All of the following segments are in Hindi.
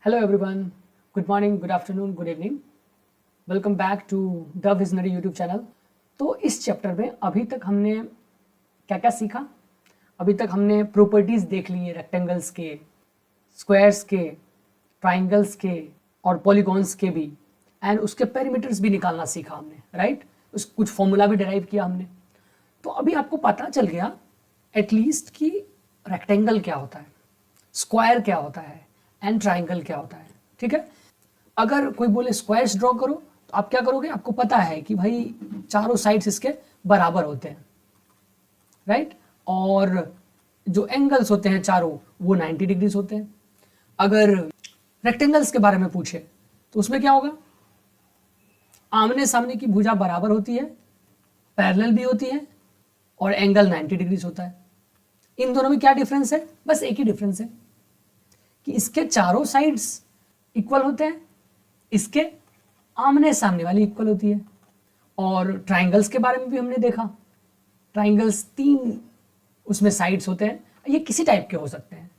Hello everyone, good morning, good afternoon, good evening. Welcome back to the visionary YouTube channel. तो इस चैप्टर में अभी तक हमने क्या क्या सीखा? अभी तक हमने प्रॉपर्टीज़ देख ली है रेक्टेंगल्स के, स्क्वायर्स के, ट्राइंगल्स के और पॉलीगॉन्स के भी, एंड उसके पेरीमीटर्स भी निकालना सीखा हमने, राइट? कुछ फॉर्मूला भी डिराइव किया हमने। तो अभी आपको पता चल गया एटलीस्ट कि रेक्टेंगल क्या होता है, स्क्वायर क्या होता है एंड ट्राइंगल क्या होता है। ठीक है, अगर कोई बोले स्क्वायर्स ड्रॉ करो तो आप क्या करोगे? आपको पता है कि भाई चारों साइड्स इसके बराबर होते हैं, राइट? और जो एंगल्स होते हैं चारों वो 90 डिग्रीज होते हैं। अगर रेक्टेंगल्स के बारे में पूछे तो उसमें क्या होगा? आमने सामने की भुजा बराबर होती है, पैरेलल भी होती है और एंगल 90 डिग्रीज होता है। इन दोनों में क्या डिफरेंस है? बस एक ही डिफरेंस है कि इसके चारों साइड्स इक्वल होते हैं, इसके आमने सामने वाली इक्वल होती है। और ट्राइंगल्स के बारे में भी हमने देखा, ट्राइंगल्स 3 उसमें साइड्स होते हैं, ये किसी टाइप के हो सकते हैं।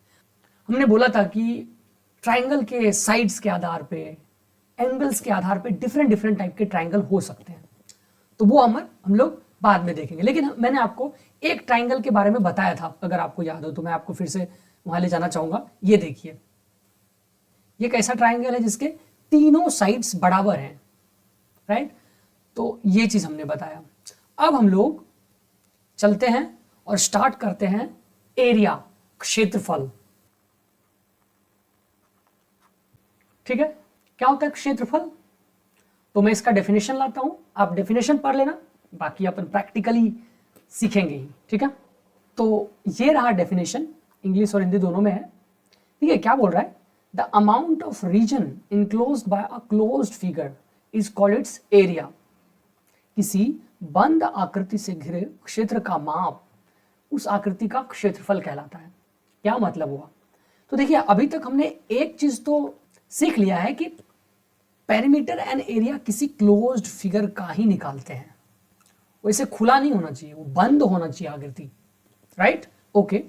हमने बोला था कि ट्राइंगल के साइड्स के आधार पे, एंगल्स के आधार पे डिफरेंट डिफरेंट टाइप के ट्राइंगल हो सकते हैं। तो वो हम लोग बाद में देखेंगे, लेकिन मैंने आपको एक ट्राइंगल के बारे में बताया था, अगर आपको याद हो तो मैं आपको फिर से वहां ले जाना चाहूंगा। ये देखिए, ये कैसा ट्राइंगल है जिसके तीनों साइड्स बराबर हैं, राइट? तो ये चीज हमने बताया। अब हम लोग चलते हैं और स्टार्ट करते हैं एरिया, क्षेत्रफल। ठीक है, क्या होता है क्षेत्रफल? तो मैं इसका डेफिनेशन लाता हूं, आप डेफिनेशन पढ़ लेना, बाकी अपन प्रैक्टिकली सीखेंगे ही। ठीक है, तो ये रहा डेफिनेशन, इंग्लिश और हिंदी दोनों में है। ठीक है, क्या बोल रहा है? The amount of region enclosed by a closed figure is called its area. किसी बंद आकृति से घिरे क्षेत्र का माप उस आकृति का क्षेत्रफल कहलाता है। क्या मतलब हुआ? तो देखिए, अभी तक हमने एक चीज तो सीख लिया है कि पेरीमीटर एंड एरिया किसी क्लोज्ड फिगर का ही निकालते हैं। वैसे खुला नहीं होना चाहिए, वो बंद होना चाहिए आकृति, राइट? ओके,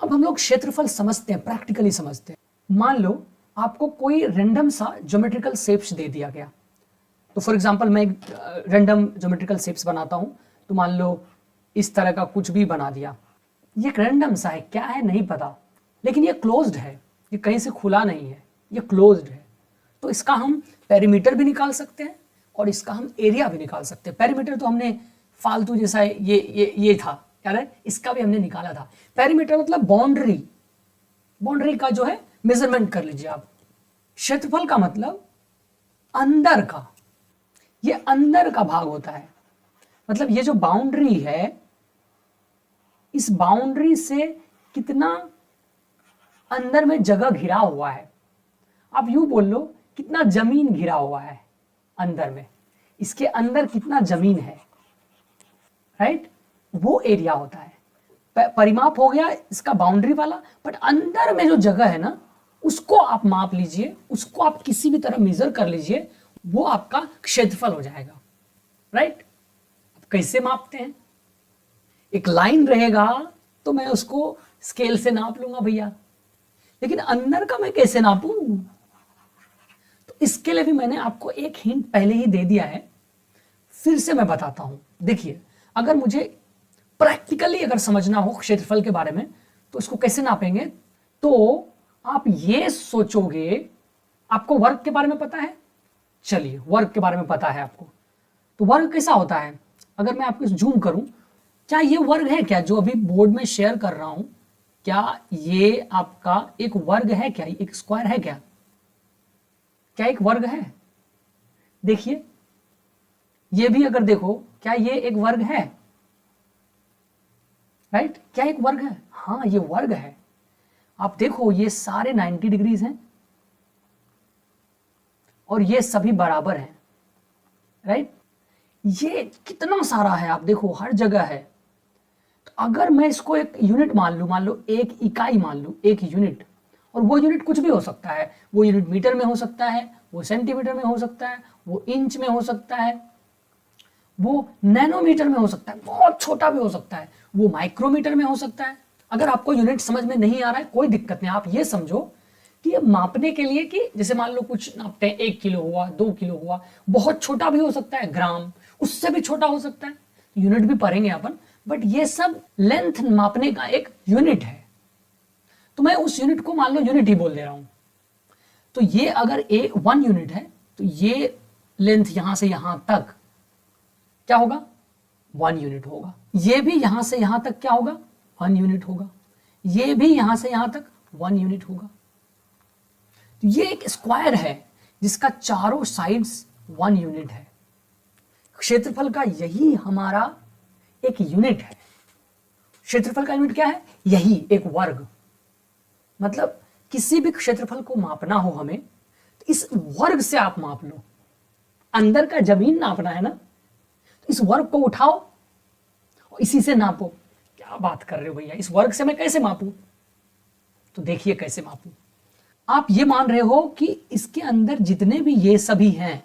अब हम लोग क्षेत्रफल समझते हैं, प्रैक्टिकली समझते हैं। मान लो आपको कोई रैंडम सा ज्योमेट्रिकल शेप्स दे दिया गया। तो फॉर एग्जांपल मैं रैंडम ज्योमेट्रिकल शेप्स बनाता हूं, तो मान लो इस तरह का कुछ भी बना दिया। ये रैंडम सा है, क्या है नहीं पता, लेकिन ये क्लोज्ड है, ये कहीं से खुला नहीं है, ये क्लोज्ड है। तो इसका हम पेरीमीटर भी निकाल सकते हैं और इसका हम एरिया भी निकाल सकते हैं। पेरीमीटर तो हमने फालतू जैसा ये था, क्या है, इसका भी हमने निकाला था। पेरीमीटर मतलब बाउंड्री, बाउंड्री का जो है मेजरमेंट कर लीजिए आप। क्षेत्रफल का मतलब अंदर का, ये अंदर का भाग होता है। मतलब ये जो बाउंड्री है, इस बाउंड्री से कितना अंदर में जगह घिरा हुआ है। आप यूं बोल लो, कितना जमीन घिरा हुआ है अंदर में, इसके अंदर कितना जमीन है, राइट? वो एरिया होता है। परिमाप हो गया इसका बाउंड्री वाला, बट अंदर में जो जगह है ना, उसको आप माप लीजिए, उसको आप किसी भी तरह मेजर कर लीजिए, वो आपका क्षेत्रफल हो जाएगा, राइट? अब कैसे मापते हैं? एक लाइन रहेगा तो मैं उसको स्केल से नाप लूंगा भैया, लेकिन अंदर का मैं कैसे नापूं? तो इसके लिए भी मैंने आपको एक हिंट पहले ही दे दिया है, फिर से मैं बताता हूं। देखिए, अगर मुझे प्रैक्टिकली अगर समझना हो क्षेत्रफल के बारे में, तो इसको कैसे नापेंगे? तो आप ये सोचोगे, आपको वर्ग के बारे में पता है? चलिए, वर्ग के बारे में पता है आपको, तो वर्ग कैसा होता है? अगर मैं आपको जूम करूं, क्या ये वर्ग है क्या जो अभी बोर्ड में शेयर कर रहा हूं? क्या ये आपका एक वर्ग है क्या? एक स्क्वायर है क्या? क्या एक वर्ग है? देखिए, ये भी अगर देखो, क्या ये एक वर्ग है? राइट? क्या एक वर्ग है? हाँ, ये वर्ग है। आप देखो, ये सारे 90 डिग्रीज हैं और ये सभी बराबर हैं, राइट? ये कितना सारा है, आप देखो हर जगह है। तो अगर मैं इसको एक यूनिट मान लो एक इकाई मान लूं, एक यूनिट, और वो यूनिट कुछ भी हो सकता है। वो यूनिट मीटर में हो सकता है, वो सेंटीमीटर में हो सकता है, वो इंच में हो सकता है, वो नैनोमीटर में हो सकता है, बहुत छोटा भी हो सकता है, वो माइक्रोमीटर में हो सकता है। अगर आपको यूनिट समझ में नहीं आ रहा है, कोई दिक्कत नहीं, आप ये समझो कि ये मापने के लिए कि जैसे मान लो कुछ नापते हैं 1 किलो हुआ, 2 किलो हुआ, बहुत छोटा भी हो सकता है, ग्राम, उससे भी छोटा हो सकता है, यूनिट भी पढ़ेंगे अपन, बट ये सब लेंथ मापने का एक यूनिट है। तो मैं उस यूनिट को मान लो यूनिट ही बोल दे रहा हूं। तो ये अगर 1 यूनिट है तो ये लेंथ यहां से यहां तक क्या होगा, 1 यूनिट होगा। ये भी यहां से यहां तक क्या होगा, 1 यूनिट होगा। ये भी यहां से यहां तक 1 यूनिट होगा। तो ये एक स्क्वायर है जिसका चारों साइड्स 1 यूनिट है। क्षेत्रफल का यही हमारा एक यूनिट है। क्षेत्रफल का यूनिट क्या है, यही एक वर्ग। मतलब किसी भी क्षेत्रफल को मापना हो हमें तो इस वर्ग से आप माप लो। अंदर का जमीन नापना है ना, तो इस वर्ग को उठाओ और इसी से नापो। क्या बात कर रहे हो भैया, इस वर्ग से मैं कैसे मापूं? तो देखिए कैसे मापूं। आप ये मान रहे हो कि इसके अंदर जितने भी ये सभी हैं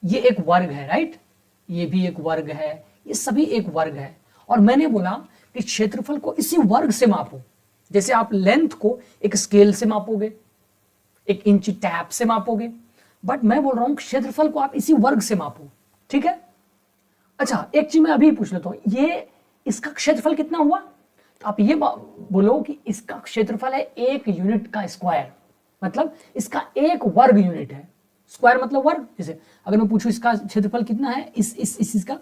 ये एक वर्ग है, राइट? ये भी एक वर्ग है, ये सभी एक वर्ग है। और मैंने बोला कि क्षेत्रफल को इसी वर्ग से मापो। जैसे आप लेंथ को एक स्केल से मापोगे, एक इंची टैप से मापोगे, बट मैं बोल रहा हूं क्षेत्रफल को आप इसी वर्ग से मापो। ठीक है? अच्छा, एक चीज मैं अभी पूछ लेता हूं, ये इसका क्षेत्रफल कितना हुआ? तो आप ये बोलो कि इसका क्षेत्रफल है 1 यूनिट का स्क्वायर, मतलब इसका 1 वर्ग यूनिट है। स्क्वायर मतलब वर्ग। जैसे अगर मैं पूछूं इसका क्षेत्रफल कितना है, इसका,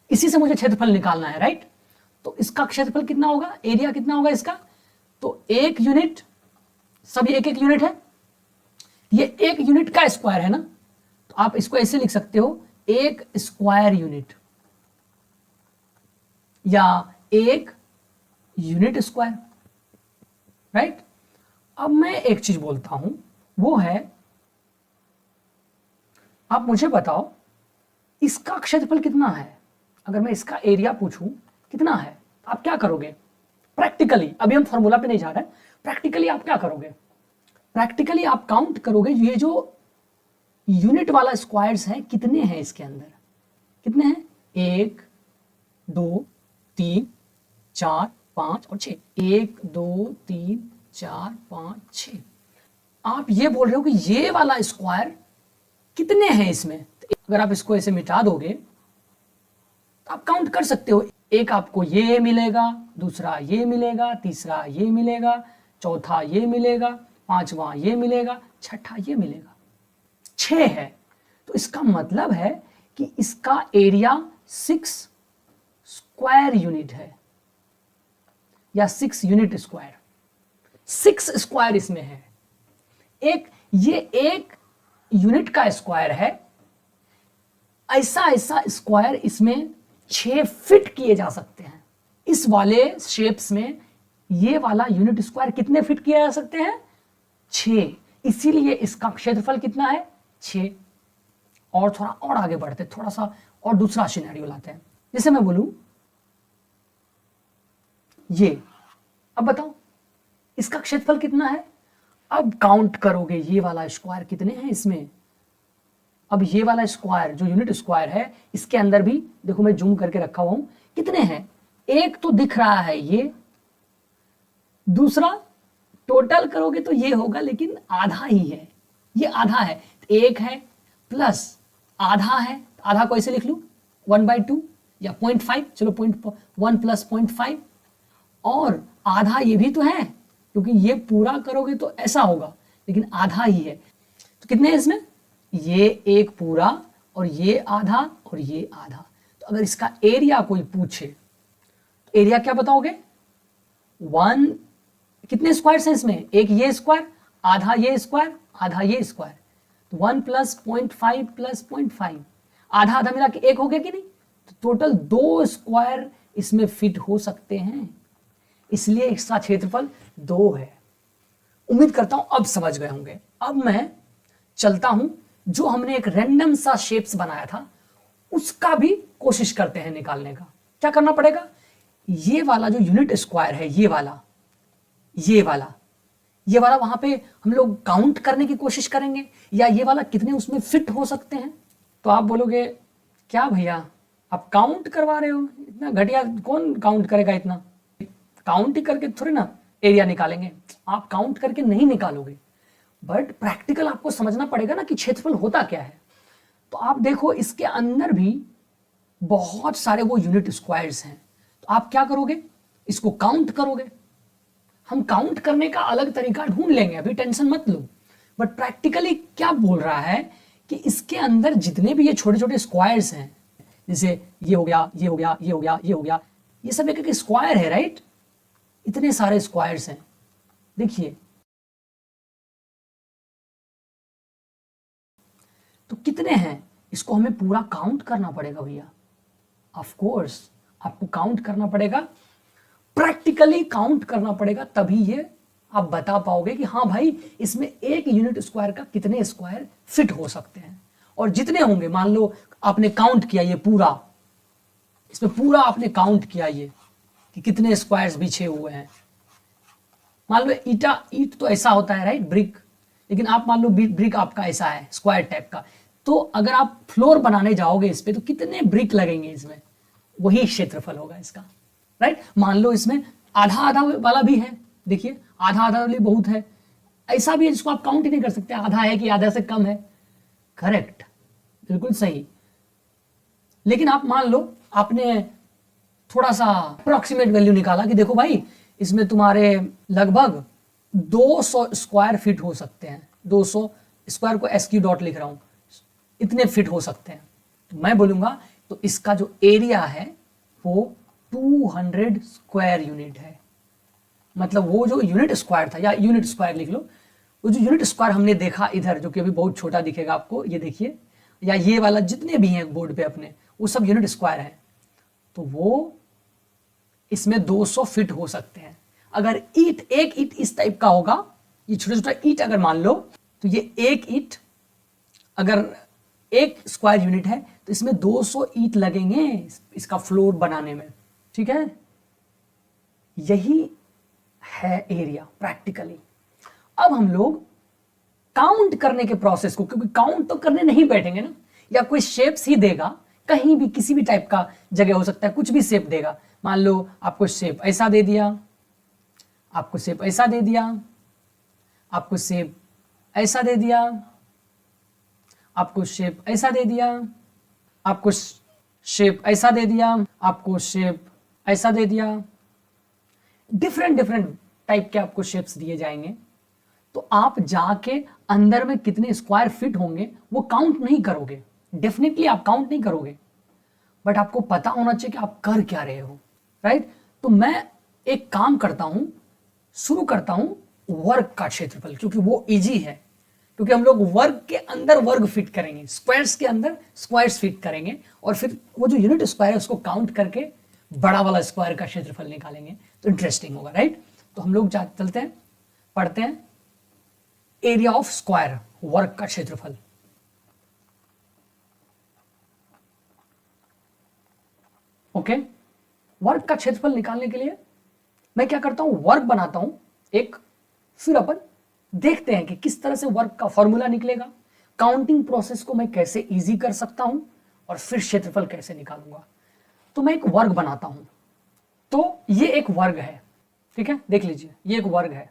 इसी से मुझे क्षेत्रफल निकालना है, राइट? तो इसका क्षेत्रफल कितना होगा, एरिया कितना होगा इसका? तो 1 यूनिट, सभी 1-1 यूनिट है। ये 1 यूनिट का स्क्वायर है ना, तो आप इसको ऐसे लिख सकते हो 1 स्क्वायर यूनिट या 1 यूनिट स्क्वायर, राइट? अब मैं एक चीज बोलता हूं, वो है आप मुझे बताओ इसका क्षेत्रफल कितना है। अगर मैं इसका एरिया पूछूं कितना है, आप क्या करोगे प्रैक्टिकली? अभी हम फॉर्मूला पे नहीं जा रहे, प्रैक्टिकली आप क्या करोगे? प्रैक्टिकली आप काउंट करोगे ये जो यूनिट वाला स्क्वायर्स है कितने हैं इसके अंदर, कितने हैं? 1 2 3 4 5 और 6। 1 2 3 4 5 6। आप ये बोल रहे हो कि ये वाला स्क्वायर कितने हैं इसमें? तो अगर आप इसको ऐसे मिटा दोगे तो आप काउंट कर सकते हो। एक आपको ये मिलेगा, दूसरा ये मिलेगा, तीसरा ये मिलेगा, चौथा ये मिलेगा, पांचवा ये मिलेगा, छठा ये मिलेगा। 6 है। तो इसका मतलब है कि इसका एरिया 6 स्क्वायर यूनिट है या 6 यूनिट स्क्वायर। 6 स्क्वायर इसमें है। ये 1 यूनिट का स्क्वायर है। ऐसा ऐसा स्क्वायर इसमें 6 फिट किए जा सकते हैं। इस वाले शेप्स में ये वाला यूनिट स्क्वायर कितने फिट किए जा सकते हैं? 6। इसीलिए इसका क्षेत्रफल कितना है? 6। और थोड़ा और आगे बढ़ते, थोड़ा सा और दूसरा सिनेरियो लाते हैं। जैसे मैं बोलूं ये, अब बताओ इसका क्षेत्रफल कितना है? अब काउंट करोगे ये वाला स्क्वायर कितने हैं इसमें। अब ये वाला स्क्वायर जो यूनिट स्क्वायर है इसके अंदर भी देखो, मैं जूम करके रखा हुआ हूं, कितने हैं? एक तो दिख रहा है ये, दूसरा टोटल करोगे तो ये होगा, लेकिन आधा ही है, ये आधा है। तो 1 है प्लस आधा है, आधा को ऐसे लिख लूं 1/2 या 0.5, चलो 0.1 प्लस 0.5, और आधा ये भी तो है, क्योंकि ये पूरा करोगे तो ऐसा होगा, लेकिन आधा ही है। तो कितने हैं इसमें? ये 1 पूरा और ये आधा और ये आधा। तो अगर इसका एरिया कोई पूछे तो एरिया क्या बताओगे? 1, कितने स्क्वायर्स हैं इसमें? एक ये स्क्वायर, आधा ये स्क्वायर, आधा ये स्क्वायर। तो 1 प्लस 0.5 प्लस 0.5, आधा आधा मिला के 1 हो गया कि नहीं? तो टोटल 2 स्क्वायर इसमें फिट हो सकते हैं, इसलिए इसका क्षेत्रफल 2 है। उम्मीद करता हूं अब समझ गए होंगे। अब मैं चलता हूं, जो हमने एक रैंडम सा शेप्स बनाया था उसका भी कोशिश करते हैं निकालने का। क्या करना पड़ेगा? ये वाला जो यूनिट स्क्वायर है, ये वाला वहां पे हम लोग काउंट करने की कोशिश करेंगे, या ये वाला कितने उसमें फिट हो सकते हैं। तो आप बोलोगे क्या भैया आप काउंट करवा रहे हो, इतना घटिया कौन काउंट करेगा? इतना काउंट ही करके थोड़ी ना एरिया निकालेंगे। आप काउंट करके नहीं निकालोगे, बट प्रैक्टिकल आपको समझना पड़ेगा ना कि क्षेत्रफल होता क्या है। तो आप देखो इसके अंदर भी बहुत सारे वो यूनिट स्क्वायर्स हैं। तो आप क्या करोगे, इसको काउंट करोगे। हम काउंट करने का अलग तरीका ढूंढ लेंगे, अभी टेंशन मत लो। बट प्रैक्टिकली क्या बोल रहा है कि इसके अंदर जितने भी ये छोटे छोटे स्क्वायर्स हैं, जैसे ये हो गया, ये हो गया, ये हो गया, ये हो गया, ये सब एक स्क्वायर है, राइट। इतने सारे स्क्वायर्स हैं, देखिए। तो कितने हैं, इसको हमें पूरा काउंट करना पड़ेगा भैया। ऑफ कोर्स आपको काउंट करना पड़ेगा, प्रैक्टिकली काउंट करना पड़ेगा, तभी ये आप बता पाओगे कि हाँ भाई इसमें एक यूनिट स्क्वायर का कितने स्क्वायर फिट हो सकते हैं। और जितने होंगे, मान लो आपने काउंट किया ये पूरा, इसमें पूरा आपने काउंट किया ये कि कितने स्क्वायर्स बिछे हुए हैं। मान लो ईट तो ऐसा होता है, राइट, ब्रिक। लेकिन आप मान लो ब्रिक आपका ऐसा है स्क्वायर टाइप का, तो अगर आप फ्लोर बनाने जाओगे इस पे तो कितने ब्रिक लगेंगे इसमें, वही क्षेत्रफल होगा इसका, राइट। मान लो इसमें आधा आधा वाला भी है, देखिए आधा आधा वाली बहुत है, ऐसा भी है जिसको आप काउंट ही नहीं कर सकते आधा है कि आधा से कम है। करेक्ट, बिल्कुल सही। लेकिन आप मान लो आपने थोड़ा सा अप्रोक्सीमेट वैल्यू निकाला कि देखो भाई इसमें तुम्हारे लगभग 200 स्क्वायर फिट हो सकते हैं। 200 स्क्वायर को SQ डॉट लिख रहा हूं, इतने फिट हो सकते हैं। तो मैं बोलूंगा तो इसका जो एरिया है वो 200 स्क्वायर यूनिट है। मतलब वो जो यूनिट स्क्वायर था, या यूनिट स्क्वायर लिख लो, वो जो यूनिट स्क्वायर हमने देखा इधर, जो कि अभी बहुत छोटा दिखेगा आपको, ये देखिए, या ये वाला जितने भी हैं बोर्ड पे अपने, वो सब यूनिट स्क्वायर है। तो वो इसमें 200 फिट हो सकते हैं। अगर एक ईट इस टाइप का होगा, ये छोटा छोटा ईट अगर मान लो, तो ये एक ईट अगर एक स्क्वायर यूनिट है तो इसमें 200 ईट लगेंगे इसका फ्लोर बनाने में, ठीक है। यही है एरिया प्रैक्टिकली। अब हम लोग काउंट करने के प्रोसेस को, क्योंकि काउंट तो करने नहीं बैठेंगे ना, या कोई शेप्स ही देगा, कहीं भी किसी भी टाइप का जगह हो सकता है, कुछ भी शेप देगा। मान लो आपको शेप ऐसा दे दिया, आपको शेप ऐसा दे दिया, आपको शेप ऐसा दे दिया, आपको शेप ऐसा दे दिया, आपको शेप ऐसा दे दिया, आपको शेप ऐसा दे दिया। डिफरेंट डिफरेंट टाइप के आपको शेप्स दिए जाएंगे। तो आप जाके अंदर में कितने स्क्वायर फिट होंगे वो काउंट नहीं करोगे, डेफिनेटली आप काउंट नहीं करोगे, बट आपको पता होना चाहिए कि आप कर क्या रहे हो, राइट। तो मैं एक काम करता हूं, शुरू करता हूं वर्ग का क्षेत्रफल, क्योंकि वो इजी है। क्योंकि हम लोग वर्ग के अंदर वर्ग फिट करेंगे, स्क्वायर्स के अंदर स्क्वायर्स फिट करेंगे, और फिर वो जो यूनिट स्क्वायर है उसको काउंट करके बड़ा वाला स्क्वायर का क्षेत्रफल निकालेंगे। तो इंटरेस्टिंग होगा, राइट। तो हम लोग चलते हैं, पढ़ते हैं एरिया ऑफ स्क्वायर, वर्ग का क्षेत्रफल। ओके, वर्ग का क्षेत्रफल निकालने के लिए मैं क्या करता हूं, वर्ग बनाता हूं एक, फिर अपन देखते हैं कि किस तरह से वर्ग का फॉर्मूला निकलेगा, काउंटिंग प्रोसेस को मैं कैसे इजी कर सकता हूं, और फिर क्षेत्रफल कैसे निकालूंगा। तो मैं एक वर्ग बनाता हूं। तो ये एक वर्ग है, ठीक है, देख लीजिए ये एक वर्ग है,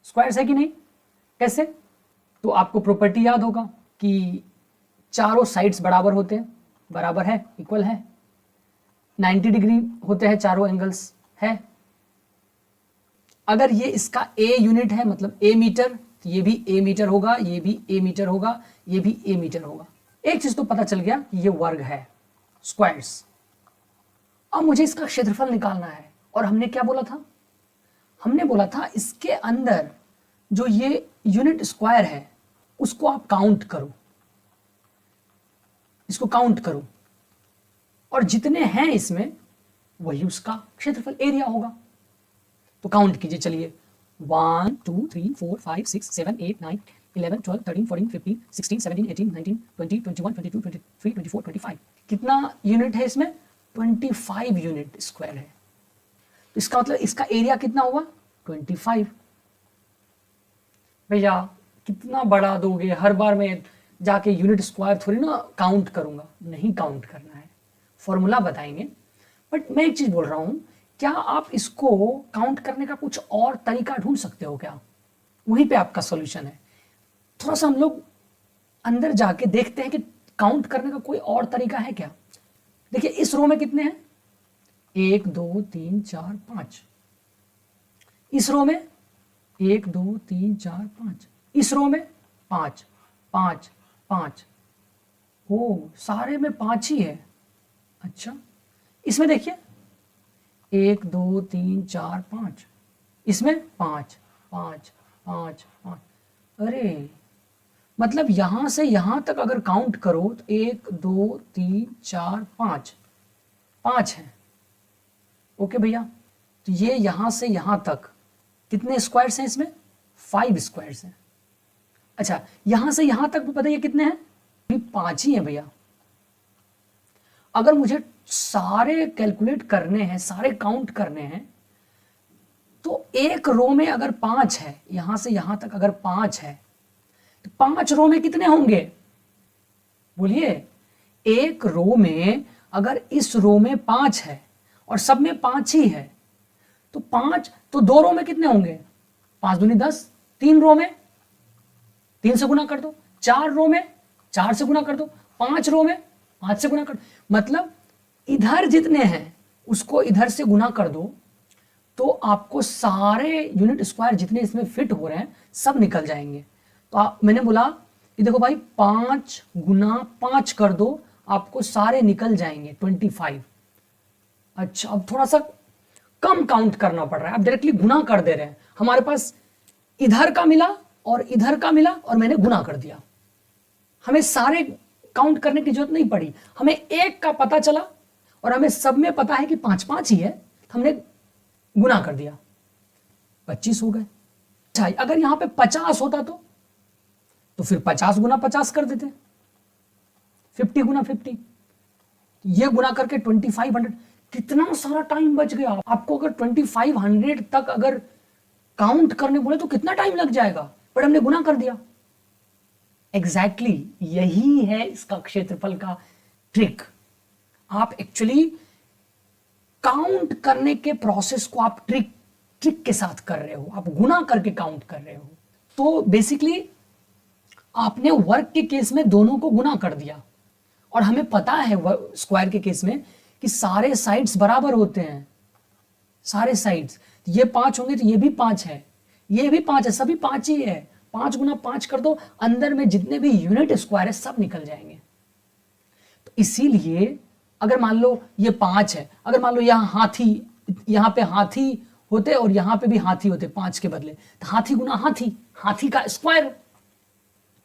स्क्वायर्स है कि नहीं, कैसे। तो आपको प्रॉपर्टी याद होगा कि चारों साइड्स बराबर होते हैं, बराबर है, इक्वल है, 90 डिग्री होते हैं चारों एंगल्स, है। अगर ये इसका ए यूनिट है, मतलब ए मीटर, तो ये भी ए मीटर होगा, ये भी ए मीटर होगा, ये भी ए मीटर होगा। एक चीज तो पता चल गया, ये वर्ग है, स्क्वायर्स। अब मुझे इसका क्षेत्रफल निकालना है, और हमने क्या बोला था, हमने बोला था इसके अंदर जो ये यूनिट स्क्वायर है उसको आप काउंट करो, इसको काउंट करो, और जितने हैं इसमें वही उसका क्षेत्रफल, एरिया होगा। तो काउंट कीजिए, चलिए, 1 2 3 4 5 6 7 8 9 11 12 13 14 15 16 17 18 19 20 21 22 23 24 25। कितना यूनिट है इसमें, 25 यूनिट स्क्वायर है। तो इसका मतलब इसका एरिया कितना हुआ, 25। भैया कितना बड़ा दोगे, हर बार मैं जाके यूनिट स्क्वायर थोड़ी ना काउंट करूंगा, नहीं काउंट करना है, फॉर्मूला बताएंगे। बट मैं एक चीज बोल रहा हूं, क्या आप इसको काउंट करने का कुछ और तरीका ढूंढ सकते हो क्या, वहीं पे आपका सॉल्यूशन है। थोड़ा सा हम लोग अंदर जाके देखते हैं कि काउंट करने का कोई और तरीका है क्या। देखिए इस रो में कितने हैं, 1 2 3 4 5। इस रो में 1 2 3 4 5। इस रो में 5 5 5। ओ सारे में 5 ही है। अच्छा इसमें देखिए 1 2 3 4 5। इसमें 5 5 5 5। अरे मतलब यहां से यहां तक अगर काउंट करो तो 1 2 3 4 5 5 है। ओके भैया, तो ये यहां से यहां तक कितने स्क्वायर्स हैं इसमें, 5 स्क्वायर्स हैं। अच्छा यहां से यहां तक बताइए कितने हैं, भी 5 ही है भैया। अगर मुझे सारे कैलकुलेट करने हैं, सारे काउंट करने हैं, तो एक रो में अगर 5 है, यहां से यहां तक अगर 5 है, तो 5 रो में कितने होंगे बोलिए। एक रो में अगर इस रो में 5 है और सब में 5 ही है, तो 5 तो 2 रो में कितने होंगे, 5 दूनी 10। 3 रो में 3 से गुना कर दो, 4 रो में 4 से गुना कर दो, 5 रो में 5 से गुना कर दो। मतलब इधर जितने हैं उसको इधर से गुना कर दो, तो आपको सारे यूनिट स्क्वायर जितने इसमें फिट हो रहे हैं सब निकल जाएंगे। तो मैंने बोला कि देखो भाई 5 गुना 5 कर दो, आपको सारे निकल जाएंगे 25। अच्छा अब थोड़ा सा कम काउंट करना पड़ रहा है, आप डायरेक्टली गुना कर दे रहे हैं। हमारे पास इधर का मिला और इधर का मिला और मैंने गुना कर दिया, हमें सारे काउंट करने की जरूरत नहीं पड़ी। हमें एक का पता चला और हमें सब में पता है कि 5 5 ही है, तो हमने गुना कर दिया, 25 हो गए। अच्छा अगर यहां पे 50 होता तो फिर 50 गुना 50 कर देते, 50 गुना 50, ये गुना करके 2500। कितना सारा टाइम बच गया आपको। अगर 2500 तक अगर काउंट करने बोले तो कितना टाइम लग जाएगा, पर हमने गुना कर दिया। एग्जैक्टली यही है इसका क्षेत्रफल का ट्रिक। आप एक्चुअली काउंट करने के प्रोसेस को आप ट्रिक के साथ कर रहे हो, आप गुना करके काउंट कर रहे हो। तो बेसिकली आपने वर्ग के केस में दोनों को गुना कर दिया, और हमें पता है स्क्वायर के केस में कि सारे साइड्स बराबर होते हैं, सारे साइड्स। ये 5 होंगे तो ये भी 5 है, ये भी 5 है, सभी 5 ही है। 5 गुना 5 कर दो, अंदर में जितने भी यूनिट स्क्वायर है सब निकल जाएंगे। तो इसीलिए अगर मान लो ये 5 है, अगर मान लो यहां पे हाथी होते और यहां पे भी हाथी होते 5 के बदले, तो हाथी गुना हाथी, हाथी का स्क्वायर।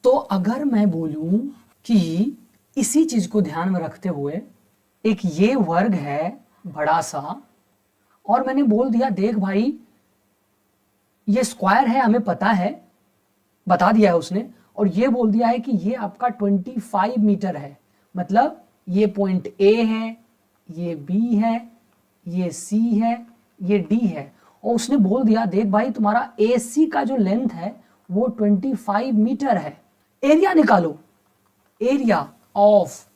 तो अगर मैं बोलूं कि इसी चीज को ध्यान में रखते हुए एक ये वर्ग है बड़ा सा, और मैंने बोल दिया देख भाई ये स्क्वायर है, हमें पता है, बता दिया है उसने, और ये बोल दिया है कि ये आपका 25 मीटर है। मतलब ये पॉइंट ए है, ये बी है, ये सी है, ये डी है, और उसने बोल दिया देख भाई तुम्हारा ए सी का जो लेंथ है वो 25 मीटर है। एरिया निकालो, area of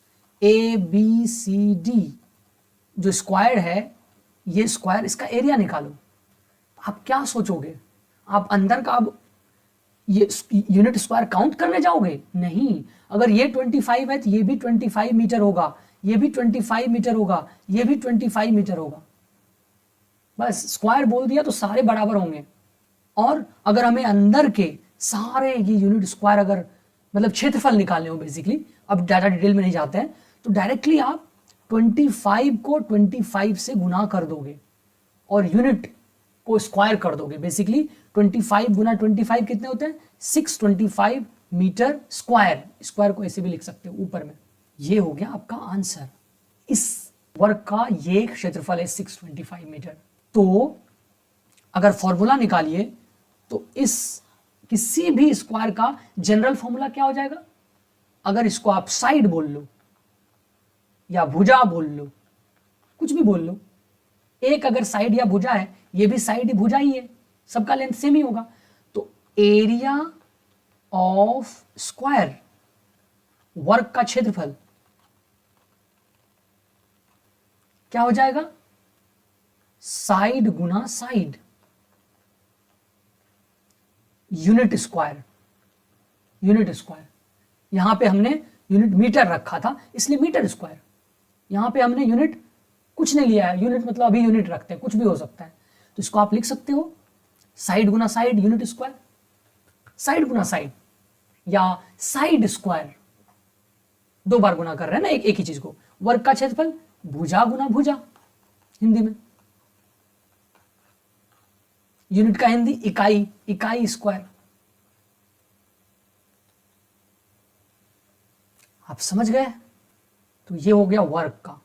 A B C D जो स्क्वायर है, ये स्क्वायर, इसका एरिया निकालो। आप क्या सोचोगे, आप अंदर का अब ये यूनिट स्क्वायर काउंट करने जाओगे? नहीं। अगर ये 25 है तो ये भी 25 मीटर होगा, ये भी 25 मीटर होगा, ये भी 25 मीटर होगा। बस स्क्वायर बोल दिया तो सारे बराबर होंगे। और अगर हमें अंदर के सारे ये यूनिट स्क्वायर अगर मतलब क्षेत्रफल निकालने हो बेसिकली, अब ज़्यादा डिटेल में नहीं जाते हैं, तो डायरेक्टली आप 25 को 25 से गुना कर दोगे और यूनिट को स्क्वायर कर दोगे। बेसिकली 25 गुना 25 कितने होते हैं, 625 मीटर स्क्वायर। स्क्वायर को ऐसे भी लिख सकते हो ऊपर में। ये हो गया आपका आंसर। इस वर्ग का ये क्षेत्रफल है 625 मीटर। तो अगर फॉर्मूला निकालिए तो इस किसी भी स्क्वायर का जनरल फॉर्मूला क्या हो जाएगा, अगर इसको आप साइड बोल लो या भुजा बोल लो, कुछ भी बोल लो, एक अगर साइड या भुजा है, ये भी साइड भुजा ही है, सबका लेंथ सेम ही होगा। तो एरिया ऑफ स्क्वायर, वर्ग का क्षेत्रफल, क्या हो जाएगा, साइड गुना side unit square. Unit square. यहां पे हमने यूनिट मीटर रखा था इसलिए मीटर स्क्वायर। यहां पे हमने यूनिट कुछ नहीं लिया है, यूनिट मतलब अभी यूनिट रखते हैं, कुछ भी हो सकता है। तो इसको आप लिख सकते हो साइड गुना साइड यूनिट स्क्वायर, साइड गुना साइड या साइड स्क्वायर, दो बार गुना कर रहे हैं ना एक ही चीज को। वर्ग का क्षेत्रफल भुजा गुना भुजा हिंदी में, यूनिट का हिंदी इकाई, इकाई स्क्वायर। आप समझ गए? तो ये हो गया वर्ग का।